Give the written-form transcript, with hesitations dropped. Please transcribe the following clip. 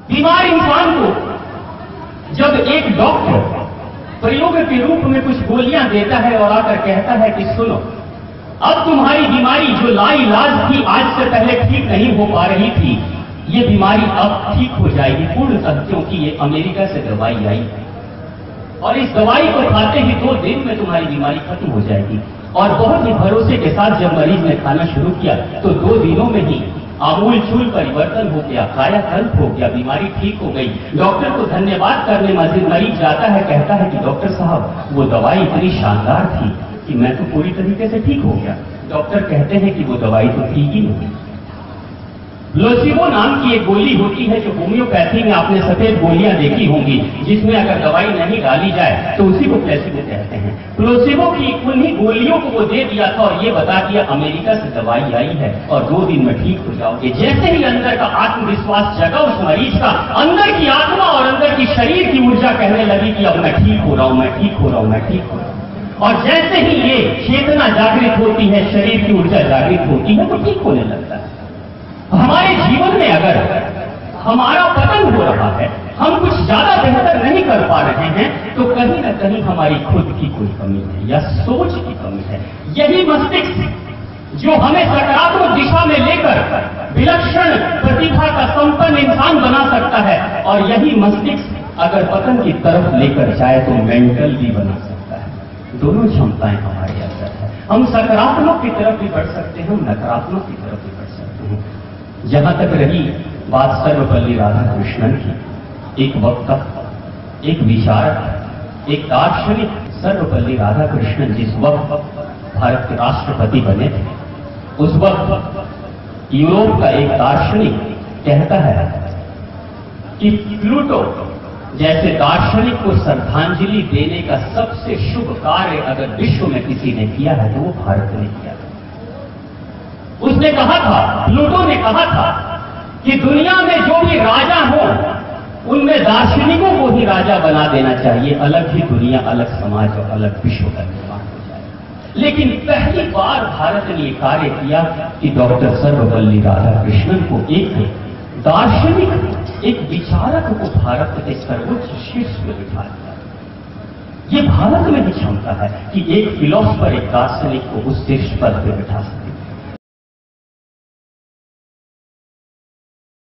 बीमार इंसान को जब एक डॉक्टर प्रयोग के रूप में कुछ गोलियां देता है और आकर कहता है कि सुनो, अब तुम्हारी बीमारी जो लाइलाज थी, आज से पहले ठीक नहीं हो पा रही थी, ये बीमारी अब ठीक हो जाएगी पूर्णतः, क्योंकि ये अमेरिका से दवाई आई और इस दवाई को खाते ही 2 दिन में तुम्हारी बीमारी खत्म हो जाएगी। और बहुत ही भरोसे के साथ जब मरीज ने खाना शुरू किया तो 2 दिनों में ही आमूल चूल परिवर्तन हो गया, कायाकल्प हो गया, बीमारी ठीक हो गई। डॉक्टर को धन्यवाद करने मरीज जाता है, कहता है कि डॉक्टर साहब वो दवाई इतनी शानदार थी कि मैं तो पूरी तरीके से ठीक हो गया। डॉक्टर कहते हैं कि वो दवाई तो ठीक ही नहीं। प्लेसिबो नाम की एक गोली होती है जो होम्योपैथी में आपने सफेद गोलियां देखी होंगी, जिसमें अगर दवाई नहीं डाली जाए तो उसी को प्लेसिबो कहते हैं। प्लेसिबो की उन्हीं गोलियों को वो दे दिया था और ये बता दिया अमेरिका से दवाई आई है और 2 दिन में ठीक हो जाओगे। जैसे ही अंदर का आत्मविश्वास जगा उस मरीज का, अंदर की आत्मा और अंदर की शरीर की ऊर्जा कहने लगी कि अब मैं ठीक हो रहा हूं, मैं ठीक हो रहा हूं, मैं ठीक हो रहा हूं। और जैसे ही ये चेतना जागृत होती है, शरीर की ऊर्जा जागृत होती है, वो ठीक होने लगता है। हमारे जीवन में अगर हमारा पतन हो रहा है, हम कुछ ज्यादा बेहतर नहीं कर पा रहे हैं, तो कहीं ना कहीं हमारी खुद की कोई कमी है या सोच की कमी है। यही मस्तिष्क जो हमें सकारात्मक दिशा में लेकर विलक्षण प्रतिभा का संपन्न इंसान बना सकता है, और यही मस्तिष्क अगर पतन की तरफ लेकर जाए तो मेंटल भी बना सकता है। दोनों क्षमताएं हमारे अंदर है। हम सकारात्मक की तरफ भी बढ़ सकते हैं, हम नकारात्मक की तरफ भी बढ़ सकते हैं। जहां तक रही बात सर्वपल्ली राधाकृष्णन की, एक वक्ता, एक विचारक, एक दार्शनिक सर्वपल्ली राधाकृष्णन जिस वक्त भारत के राष्ट्रपति बने थे, उस वक्त यूरोप का एक दार्शनिक कहता है कि प्लूटो जैसे दार्शनिक को श्रद्धांजलि देने का सबसे शुभ कार्य अगर विश्व में किसी ने किया है तो वो भारत ने किया था। उसने कहा था, प्लूटो ने कहा था कि दुनिया में जो भी राजा हो उनमें दार्शनिकों को ही राजा बना देना चाहिए, अलग ही दुनिया, अलग समाज और अलग विश्व का निर्माण हो जाए। लेकिन पहली बार भारत ने यह कार्य किया कि डॉक्टर सर्वपल्ली राधाकृष्णन को एक दार्शनिक, एक विचारक को भारत के सर्वोच्च शीर्ष में बिठा दिया। ये भारत में भी क्षमता है कि एक फिलोसफर, एक दार्शनिक को उस शीर्ष पद पर बिठा सकता है।